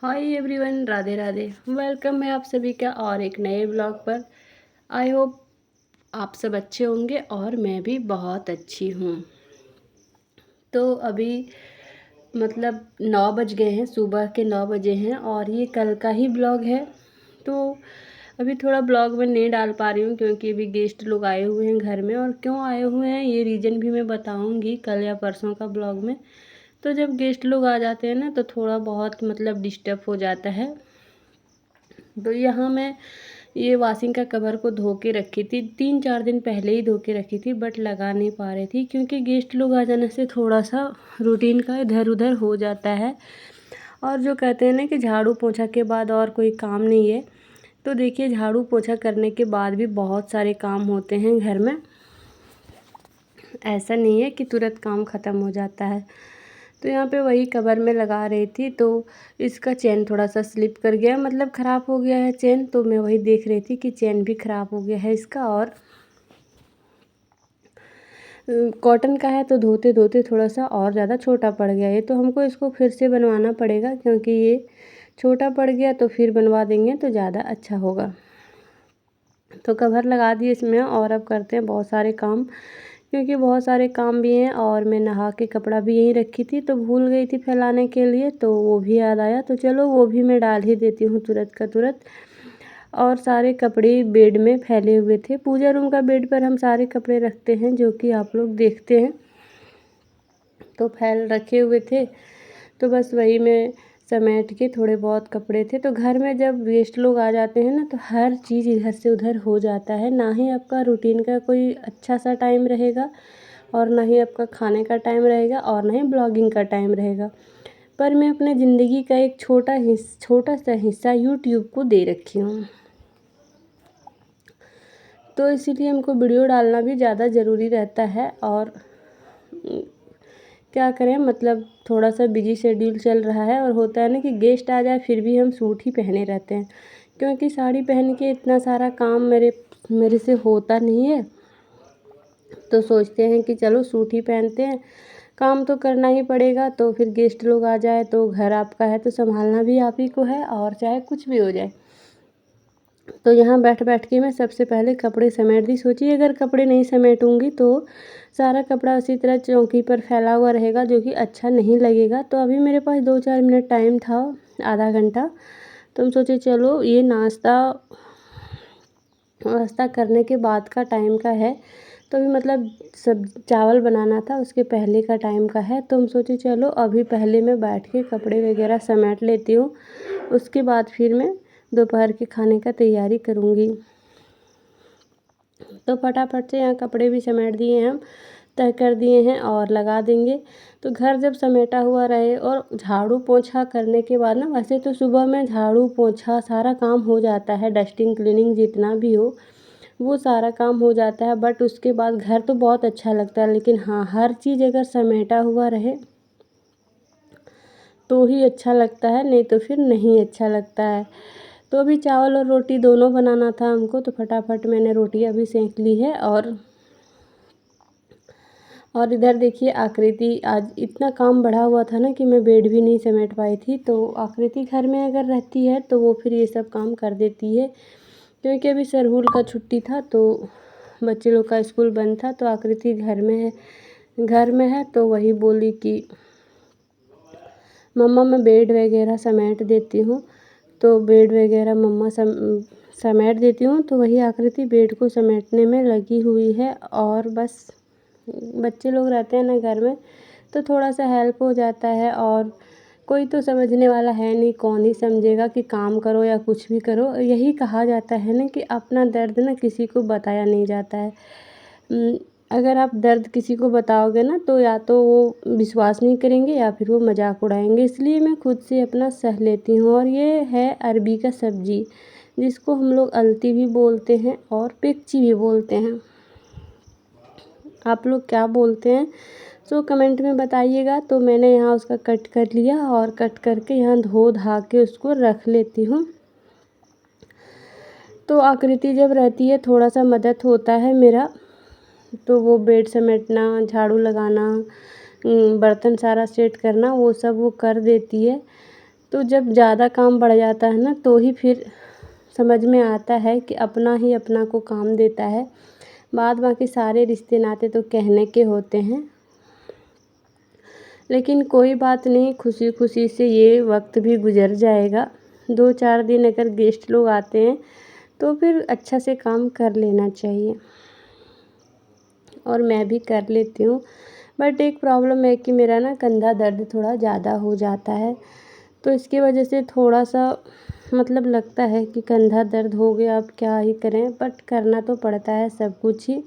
Hi everyone, Radhe Radhe. Welcome है आप सभी का और एक नए ब्लॉग पर। आई होप आप सब अच्छे होंगे और मैं भी बहुत अच्छी हूँ। तो अभी मतलब 9 बज गए हैं, सुबह के 9 बजे हैं और ये कल का ही ब्लॉग है। तो अभी थोड़ा ब्लॉग में नहीं डाल पा रही हूँ क्योंकि अभी गेस्ट लोग आए हुए हैं घर में, और क्यों आए हुए हैं ये रीज़न भी मैं बताऊँगी कल या परसों का ब्लॉग में। तो जब गेस्ट लोग आ जाते हैं ना तो थोड़ा बहुत मतलब डिस्टर्ब हो जाता है। तो यहाँ मैं ये वॉशिंग का कवर को धो के रखी थी, 3-4 दिन पहले ही धो के रखी थी, बट लगा नहीं पा रही थी क्योंकि गेस्ट लोग आ जाने से थोड़ा सा रूटीन का इधर उधर हो जाता है। और जो कहते हैं ना कि झाड़ू पोछा के बाद और कोई काम नहीं है, तो देखिए झाड़ू पोछा करने के बाद भी बहुत सारे काम होते हैं घर में। ऐसा नहीं है कि तुरंत काम ख़त्म हो जाता है। तो यहाँ पे वही कवर में लगा रही थी तो इसका चेन थोड़ा सा स्लिप कर गया, मतलब ख़राब हो गया है चेन। तो मैं वही देख रही थी कि चेन भी ख़राब हो गया है इसका, और कॉटन का है तो धोते धोते थोड़ा सा और ज़्यादा छोटा पड़ गया है। तो हमको इसको फिर से बनवाना पड़ेगा क्योंकि ये छोटा पड़ गया, तो फिर बनवा देंगे तो ज़्यादा अच्छा होगा। तो कवर लगा दिए इसमें और अब करते हैं बहुत सारे काम, क्योंकि बहुत सारे काम भी हैं। और मैं नहा के कपड़ा भी यहीं रखी थी तो भूल गई थी फैलाने के लिए, तो वो भी याद आया, तो चलो वो भी मैं डाल ही देती हूँ तुरंत का तुरंत। और सारे कपड़े बेड में फैले हुए थे। पूजा रूम का बेड पर हम सारे कपड़े रखते हैं जो कि आप लोग देखते हैं, तो फैल रखे हुए थे। तो बस वही मैं समेट के, थोड़े बहुत कपड़े थे। तो घर में जब गेस्ट लोग आ जाते हैं ना तो हर चीज़ इधर से उधर हो जाता है, ना ही आपका रूटीन का कोई अच्छा सा टाइम रहेगा और ना ही आपका खाने का टाइम रहेगा और ना ही ब्लॉगिंग का टाइम रहेगा। पर मैं अपने ज़िंदगी का एक छोटा सा हिस्सा यूट्यूब को दे रखी हूँ, तो इसीलिए हमको वीडियो डालना भी ज़्यादा ज़रूरी रहता है। और क्या करें, मतलब थोड़ा सा बिजी शेड्यूल चल रहा है, और होता है ना कि गेस्ट आ जाए फिर भी हम सूट ही पहने रहते हैं, क्योंकि साड़ी पहन के इतना सारा काम मेरे से होता नहीं है। तो सोचते हैं कि चलो सूट ही पहनते हैं, काम तो करना ही पड़ेगा। तो फिर गेस्ट लोग आ जाए तो घर आपका है तो संभालना भी आप ही को है, और चाहे कुछ भी हो जाए। तो यहाँ बैठ बैठ के मैं सबसे पहले कपड़े समेट दी। सोचिए अगर कपड़े नहीं समेटूँगी तो सारा कपड़ा उसी तरह चौकी पर फैला हुआ रहेगा, जो कि अच्छा नहीं लगेगा। तो अभी मेरे पास 2-4 मिनट टाइम था, आधा घंटा। तो हम सोचे चलो ये नाश्ता वास्ता करने के बाद का टाइम का है, तो अभी मतलब सब चावल बनाना था उसके पहले का टाइम का है। तो हम सोचे चलो अभी पहले मैं बैठ के कपड़े वगैरह समेट लेती हूँ, उसके बाद फिर मैं दोपहर के खाने का तैयारी करूँगी। तो फटाफट से यहाँ कपड़े भी समेट दिए हैं, हम तय कर दिए हैं और लगा देंगे। तो घर जब समेटा हुआ रहे और झाड़ू पोछा करने के बाद ना, वैसे तो सुबह में झाड़ू पोछा सारा काम हो जाता है, डस्टिंग क्लीनिंग जितना भी हो वो सारा काम हो जाता है, बट उसके बाद घर तो बहुत अच्छा लगता है। लेकिन हाँ, हर चीज़ अगर समेटा हुआ रहे तो ही अच्छा लगता है, नहीं तो फिर नहीं अच्छा लगता है। तो अभी चावल और रोटी दोनों बनाना था हमको, तो फटाफट मैंने रोटी अभी सेंक ली है। और इधर देखिए आकृति, आज इतना काम बढ़ा हुआ था ना कि मैं बेड भी नहीं समेट पाई थी। तो आकृति घर में अगर रहती है तो वो फिर ये सब काम कर देती है, क्योंकि अभी सरहुल का छुट्टी था तो बच्चे लोग का स्कूल बंद था। तो आकृति घर में है तो वही बोली कि मम्मा मैं बेड वगैरह समेट देती हूँ। तो बेड वगैरह मम्मा समेट देती हूँ, तो वही आकृति बेड को समेटने में लगी हुई है। और बस बच्चे लोग रहते हैं ना घर में, तो थोड़ा सा हेल्प हो जाता है। और कोई तो समझने वाला है नहीं, कौन ही समझेगा कि काम करो या कुछ भी करो। यही कहा जाता है ना कि अपना दर्द ना किसी को बताया नहीं जाता है। अगर आप दर्द किसी को बताओगे ना तो या तो वो विश्वास नहीं करेंगे या फिर वो मजाक उड़ाएंगे। इसलिए मैं खुद से अपना सह लेती हूँ। और ये है अरबी का सब्जी, जिसको हम लोग अलती भी बोलते हैं और पेक्ची भी बोलते हैं। आप लोग क्या बोलते हैं सो कमेंट में बताइएगा। तो मैंने यहाँ उसका कट कर लिया और कट करके यहाँ धो धा के उसको रख लेती हूँ। तो आकृति जब रहती है थोड़ा सा मदद होता है मेरा, तो वो बेड समेटना, झाड़ू लगाना, बर्तन सारा सेट करना वो सब वो कर देती है। तो जब ज़्यादा काम बढ़ जाता है ना तो ही फिर समझ में आता है कि अपना ही अपना को काम देता है। बाद बाकी सारे रिश्ते नाते तो कहने के होते हैं। लेकिन कोई बात नहीं, खुशी खुशी से ये वक्त भी गुजर जाएगा। 2-4 दिन अगर गेस्ट लोग आते हैं तो फिर अच्छा से काम कर लेना चाहिए, और मैं भी कर लेती हूँ। बट एक प्रॉब्लम है कि मेरा ना कंधा दर्द थोड़ा ज़्यादा हो जाता है, तो इसकी वजह से थोड़ा सा मतलब लगता है कि कंधा दर्द हो गया, अब क्या ही करें, बट करना तो पड़ता है सब कुछ ही।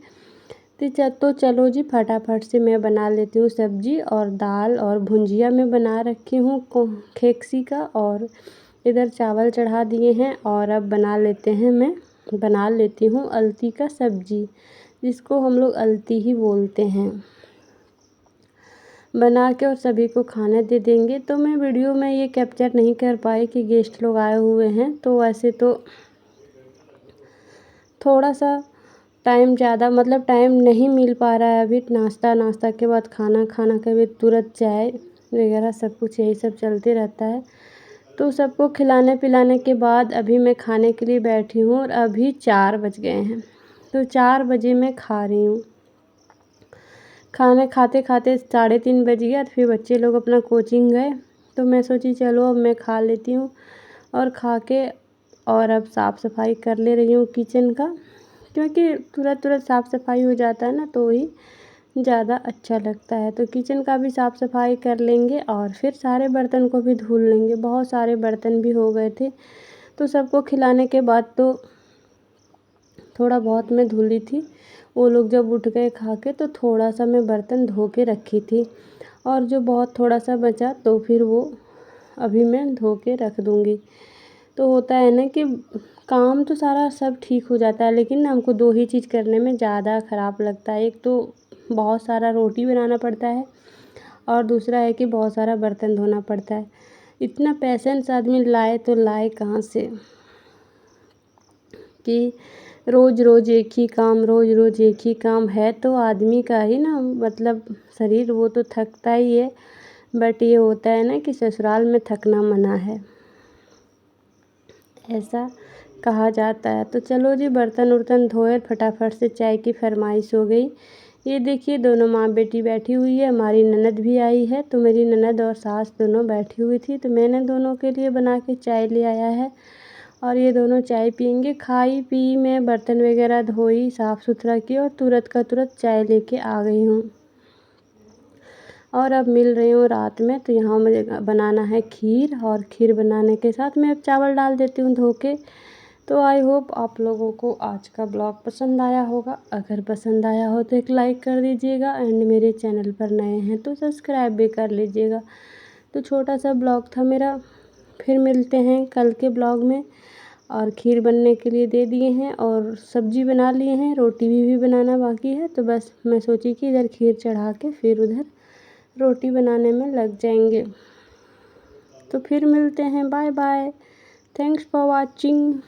तो चलो जी, फटाफट से मैं बना लेती हूँ सब्ज़ी, और दाल और भुंजिया मैं बना रखी हूँ खेकसी का, और इधर चावल चढ़ा दिए हैं। और अब बना लेती हूँ अलती का सब्ज़ी, जिसको हम लोग अलती ही बोलते हैं। बना के और सभी को खाने दे देंगे। तो मैं वीडियो में ये कैप्चर नहीं कर पाई कि गेस्ट लोग आए हुए हैं, तो वैसे तो थोड़ा सा टाइम ज़्यादा मतलब टाइम नहीं मिल पा रहा है अभी। नाश्ता के बाद खाना के बाद तुरंत चाय वगैरह सब कुछ यही सब चलते रहता है। तो सबको खिलाने पिलाने के बाद अभी मैं खाने के लिए बैठी हूँ, और अभी 4 बज गए हैं। तो 4 बजे मैं खा रही हूँ। खाना खाते खाते 3:30 बज गया, तो फिर बच्चे लोग अपना कोचिंग गए, तो मैं सोची चलो अब मैं खा लेती हूँ। और खा के और अब साफ़ सफाई कर ले रही हूँ किचन का, क्योंकि तुरंत साफ़ सफाई हो जाता है ना तो ही ज़्यादा अच्छा लगता है। तो किचन का भी साफ़ सफाई कर लेंगे, और फिर सारे बर्तन को भी धुल लेंगे। बहुत सारे बर्तन भी हो गए थे, तो सबको खिलाने के बाद तो थोड़ा बहुत मैं धुली थी। वो लोग जब उठ गए खा के, तो थोड़ा सा मैं बर्तन धो के रखी थी, और जो बहुत थोड़ा सा बचा तो फिर वो अभी मैं धो के रख दूँगी। तो होता है ना कि काम तो सारा सब ठीक हो जाता है, लेकिन ना हमको 2 ही चीज़ करने में ज़्यादा ख़राब लगता है। एक तो बहुत सारा रोटी बनाना पड़ता है, और दूसरा है कि बहुत सारा बर्तन धोना पड़ता है। इतना पेशेंस आदमी लाए तो लाए कहाँ से, कि रोज़ रोज़ एक ही काम है तो आदमी का ही ना मतलब शरीर वो तो थकता ही है। बट ये होता है ना कि ससुराल में थकना मना है, ऐसा कहा जाता है। तो चलो जी, बर्तन उर्तन धोए, फटाफट से चाय की फरमाइश हो गई। ये देखिए दोनों माँ बेटी बैठी हुई है, हमारी ननद भी आई है। तो मेरी ननद और सास दोनों बैठी हुई थी, तो मैंने दोनों के लिए बना के चाय ले आया है, और ये दोनों चाय पियेंगे। खाई पी, मैं बर्तन वगैरह धोई, साफ़ सुथरा की, और तुरंत का तुरंत चाय लेके आ गई हूँ। और अब मिल रही हूँ रात में, तो यहाँ मुझे बनाना है खीर, और खीर बनाने के साथ मैं अब चावल डाल देती हूँ धो के। तो आई होप आप लोगों को आज का ब्लॉग पसंद आया होगा। अगर पसंद आया हो तो एक लाइक कर दीजिएगा, एंड मेरे चैनल पर नए हैं तो सब्सक्राइब भी कर लीजिएगा। तो छोटा सा ब्लॉग था मेरा, फिर मिलते हैं कल के ब्लॉग में। और खीर बनने के लिए दे दिए हैं, और सब्ज़ी बना लिए हैं, रोटी भी बनाना बाकी है। तो बस मैं सोची कि इधर खीर चढ़ा के फिर उधर रोटी बनाने में लग जाएंगे। तो फिर मिलते हैं, bye bye, thanks for watching.